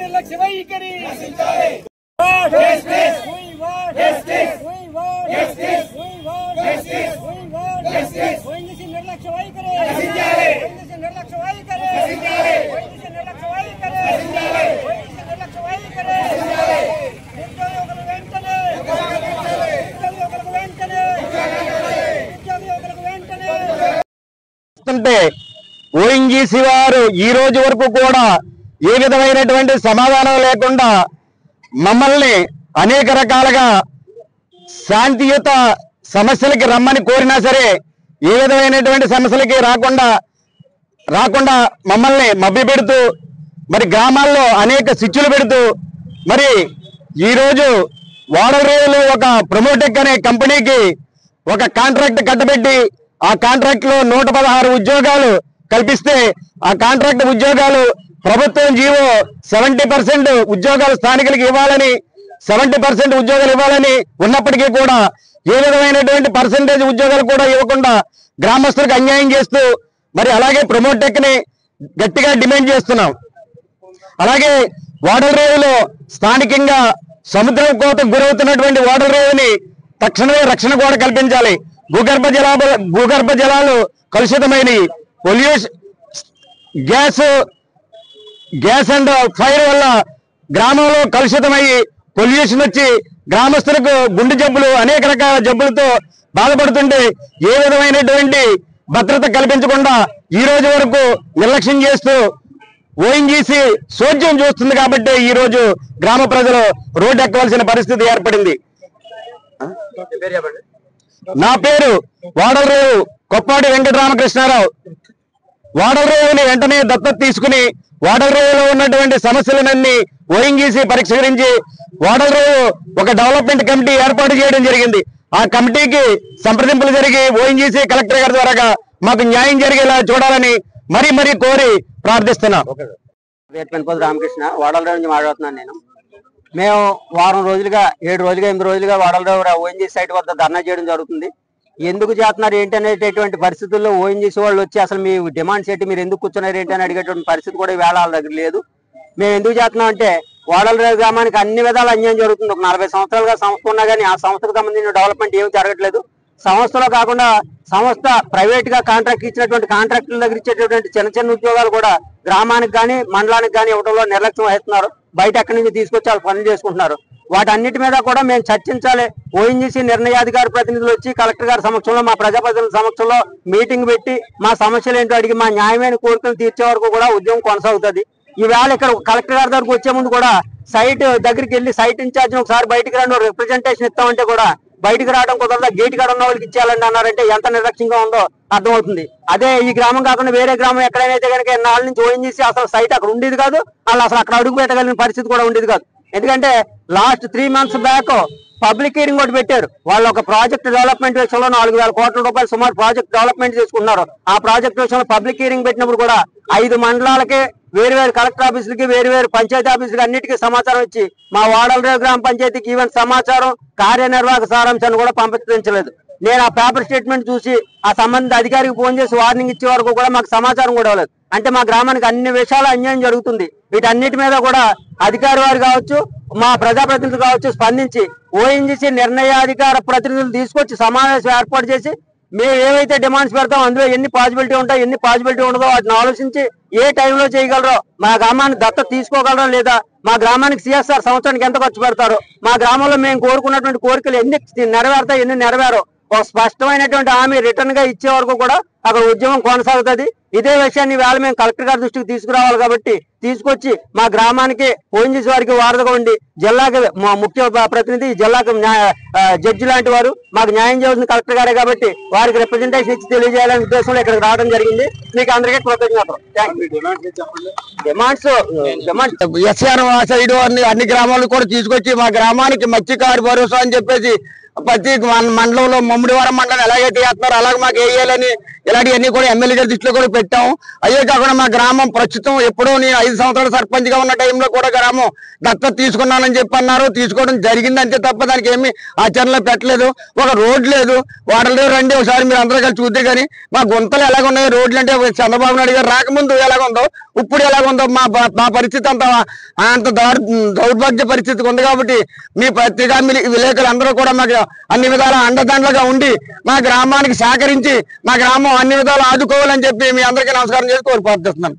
నిర్లక్ష్య వైఖరి ఓఎన్జీసీ వారు ఈ రోజు వరకు కూడా ఏ విధమైనటువంటి సమాధానం లేకుండా మమ్మల్ని అనేక రకాలుగా శాంతియుత సమస్యలకి రమ్మని కోరినా సరే ఏ విధమైనటువంటి సమస్యలకి రాకుండా మమ్మల్ని మభ్యపెడుతూ మరి గ్రామాల్లో అనేక శిక్షలు పెడుతూ మరి ఈరోజు వాడరేవులు ఒక ప్రమోటెక్ అనే కంపెనీకి ఒక కాంట్రాక్ట్ కట్టబెట్టి ఆ కాంట్రాక్ట్ లో 116 ఉద్యోగాలు కల్పిస్తే ఆ కాంట్రాక్ట్ ఉద్యోగాలు ప్రభుత్వం జీవో 70% ఉద్యోగాలు స్థానికులకు ఇవ్వాలని 70% ఉద్యోగాలు ఇవ్వాలని ఉన్నప్పటికీ కూడా ఏ విధమైనటువంటి పర్సెంటేజ్ ఉద్యోగాలు కూడా ఇవ్వకుండా గ్రామస్తులకు అన్యాయం చేస్తూ మరి అలాగే ప్రమోటెక్ ని గట్టిగా డిమాండ్ చేస్తున్నాం. అలాగే వాడరేవులో స్థానికంగా సముద్రం కోతకు గురవుతున్నటువంటి వాడరేవుని తక్షణమే రక్షణ కూడా కల్పించాలి. భూగర్భ జలాలు కలుషితమైన పొల్యూషన్ గ్యాస్ అండ్ ఫైర్ వల్ల గ్రామంలో కలుషితమయ్యి పొల్యూషన్ వచ్చి గ్రామస్తులకు గుండె జబ్బులు అనేక రకాల జబ్బులతో బాధపడుతుంటే ఏ విధమైనటువంటి భద్రత కల్పించకుండా ఈ రోజు వరకు నిర్లక్ష్యం చేస్తూ ఓఎన్జీసీ సోద్యం చూస్తుంది కాబట్టి ఈ రోజు గ్రామ ప్రజలు రోడ్డు ఎక్కవలసిన పరిస్థితి ఏర్పడింది. నా పేరు వాడలరేవు కొప్పాటి వెంకటరామకృష్ణారావు. వాడలరేవుని వెంటనే దత్తత తీసుకుని వాడలరేవులో ఉన్నటువంటి సమస్యలన్నీ ఓఎన్జీసీ పరిష్కరించి వాడలరేవు ఒక డెవలప్మెంట్ కమిటీ ఏర్పాటు చేయడం జరిగింది. ఆ కమిటీకి సంప్రదింపులు జరిగి ఓఎన్జీసీ కలెక్టర్ గారి ద్వారా మాకు న్యాయం జరిగేలా చూడాలని మరీ కోరి ప్రార్థిస్తున్నాం. రామకృష్ణ వాడలరేవు నుంచి మాట్లాడుతున్నాను నేను. మేము వారం రోజులుగా 7 రోజులుగా 8 రోజులుగా వాడలరేవు ఓఎన్జీసీ సైట్ వద్ద ధర్నా చేయడం జరుగుతుంది. ఎందుకు చేస్తున్నారు ఏంటి అనేటటువంటి పరిస్థితుల్లో ఓఎన్జీసీ వాళ్ళు వచ్చి అసలు మీ డిమాండ్స్ ఏంటి, మీరు ఎందుకు కూర్చున్నారు ఏంటి అని అడిగేటువంటి పరిస్థితి కూడా వేళ వాళ్ళ దగ్గర లేదు. మేము ఎందుకు చేస్తున్నాం అంటే వాడలరేవు గ్రామానికి అన్ని విధాలు అన్యాయం జరుగుతుంది. ఒక 40 సంవత్సరాలుగా సంస్థ ఉన్నా కానీ ఆ సంస్థకు సంబంధించిన డెవలప్మెంట్ ఏమి జరగట్లేదు. సంస్థలో కాకుండా సంస్థ ప్రైవేట్ గా కాంట్రాక్ట్ ఇచ్చినటువంటి కాంట్రాక్టుల దగ్గర ఇచ్చేటటువంటి చిన్న ఉద్యోగాలు కూడా గ్రామానికి కానీ మండలానికి కానీ ఇవ్వడంలో నిర్లక్ష్యం వహిస్తున్నారు. బయట ఎక్కడి నుంచి తీసుకొచ్చి వాళ్ళు పనులు చేసుకుంటున్నారు. వాటన్నిటి మీద కూడా మేము చర్చించాలి. ఓఎన్జీసీ నిర్ణయాధికారి ప్రతినిధులు వచ్చి కలెక్టర్ గారి సమక్షంలో మా ప్రజాప్రతినిధుల సమక్షంలో మీటింగ్ పెట్టి మా సమస్యలు ఏంటో అడిగి మా న్యాయమైన కోరికలు తీర్చే వరకు కూడా ఉద్యమం కొనసాగుతుంది. ఈవేళ ఇక్కడ కలెక్టర్ గారి దగ్గరకు వచ్చే ముందు కూడా సైట్ దగ్గరికి వెళ్ళి సైట్ ఇన్ఛార్జ్ ఒకసారి బయటికి రండి రిప్రజెంటేషన్ ఇస్తామంటే కూడా బయటకు రావడం కుదరదా, గేట్ కాడ ఉన్న వాళ్ళకి ఇచ్చేయాలండి అన్నారంటే ఎంత నిర్లక్ష్యంగా ఉందో అర్థమవుతుంది. అదే ఈ గ్రామం కాకుండా వేరే గ్రామం ఎక్కడైనా కనుక నాళ్ళ నుంచి ఓఎన్జీసీ అసలు సైట్ అక్కడ ఉండేది కాదు, వాళ్ళు అసలు అక్కడ అడుగు పెట్టగలిగిన పరిస్థితి కూడా ఉండేది కాదు. ఎందుకంటే last 3 months back public hearing ఒకటి పెట్టారు. వాళ్ళు ఒక ప్రాజెక్ట్ డెవలప్మెంట్ విషయంలో 4,000 కోట్ల రూపాయలు సుమారు ప్రాజెక్ట్ డెవలప్మెంట్ చేసుకున్నారు. ఆ ప్రాజెక్ట్ విషయంలో పబ్లిక్ హీరింగ్ పెట్టినప్పుడు కూడా 5 మండలాలకే వేరు కలెక్టర్ ఆఫీసులకి వేరు పంచాయతీ ఆఫీసులకి అన్నిటికీ సమాచారం ఇచ్చి మా వాడలరేవు గ్రామ పంచాయతీకి ఈవెన్ సమాచారం కార్యనిర్వాహక సారాంశాన్ని కూడా పంపించలేదు. నేను ఆ పేపర్ స్టేట్మెంట్ చూసి ఆ సంబంధిత అధికారికి ఫోన్ చేసి వార్నింగ్ ఇచ్చే వరకు కూడా మాకు సమాచారం కూడా ఇవ్వలేదు. అంటే మా గ్రామానికి అన్ని విషయాలు అన్యాయం జరుగుతుంది. వీటన్నిటి మీద కూడా అధికారి వారు కావచ్చు, మా ప్రజాప్రతినిధులు కావచ్చు స్పందించి ఓఎన్జీసీ నిర్ణయాధికార ప్రతినిధులు తీసుకొచ్చి సమావేశం ఏర్పాటు చేసి మేము ఏవైతే డిమాండ్స్ పెడతాం అందులో ఎన్ని పాసిబిలిటీ ఉంటాయి ఎన్ని పాసిబిలిటీ ఉండదో వాటిని ఆలోచించి ఏ టైంలో చేయగలరో, మా గ్రామాన్ని దత్తత తీసుకోగలరో లేదా మా గ్రామానికి సిఎస్ఆర్ సంవత్సరానికి ఎంత ఖర్చు పెడతారో, మా గ్రామంలో మేము కోరుకున్నటువంటి కోరికలు ఎన్ని నెరవేరుతాయి ఎన్ని నెరవేరో ఒక స్పష్టమైనటువంటి హామీ రిటర్న్ గా ఇచ్చే వరకు కూడా అక్కడ ఉద్యమం కొనసాగుతుంది. ఇదే విషయాన్ని వేళ మేము కలెక్టర్ గారి దృష్టికి తీసుకురావాలి కాబట్టి తీసుకొచ్చి మా గ్రామానికి ఓఎన్జీసీ వారికి వారధిగా ఉండి జిల్లాకి మా ముఖ్య ప్రతినిధి జిల్లాకు జడ్జి లాంటి వారు మాకు న్యాయం చేయాల్సిన కలెక్టర్ గారే కాబట్టి వారికి రిప్రజెంటేషన్ ఇచ్చి తెలియజేయాలనే ఉద్దేశంలో ఇక్కడికి రావడం జరిగింది. మీకు అందరికీ కృతజ్ఞతలు. డిమాండ్స్ ఎస్ఆర్ సైడ్ అన్ని గ్రామాలు కూడా తీసుకొచ్చి మా గ్రామానికి మత్స్యకారు భరోసా అని చెప్పేసి ప్రతి మండలంలో ముమ్మిడివారం మండలం ఎలాగైతే చేస్తున్నారో అలాగే మాకు వేయాలని ఇలాంటివన్నీ కూడా ఎమ్మెల్యే గారి దృష్టిలో కూడా పెట్టాము. అయ్యే కాకుండా మా గ్రామం ప్రస్తుతం ఎప్పుడో నేను 5 సంవత్సరాలు సర్పంచ్ గా ఉన్న టైంలో కూడా గ్రామం దత్తత తీసుకున్నానని చెప్పి అన్నారు. తీసుకోవడం జరిగింది అంతే తప్ప దానికి ఏమి ఆచరణలో పెట్టలేదు. ఒక రోడ్ లేదు. వాడలు రండి ఒకసారి మీరు అందరూ కలిసి చూద్దే కానీ మా గుంతలు ఎలాగున్నాయి, రోడ్లు అంటే చంద్రబాబు నాయుడు గారు రాకముందు ఎలాగుందో ఇప్పుడు ఎలాగుందో మా పరిస్థితి అంత దౌర్భాగ్య పరిస్థితి ఉంది. కాబట్టి మీ పత్రికా విలేకరులు అందరూ కూడా మాకు అన్ని విధాల అండదండలుగా ఉండి మా గ్రామానికి సహకరించి మా గ్రామం అన్ని విధాలు ఆదుకోవాలని చెప్పి మీ అందరికీ నమస్కారం చేసి కోరి ప్రార్థిస్తున్నాను.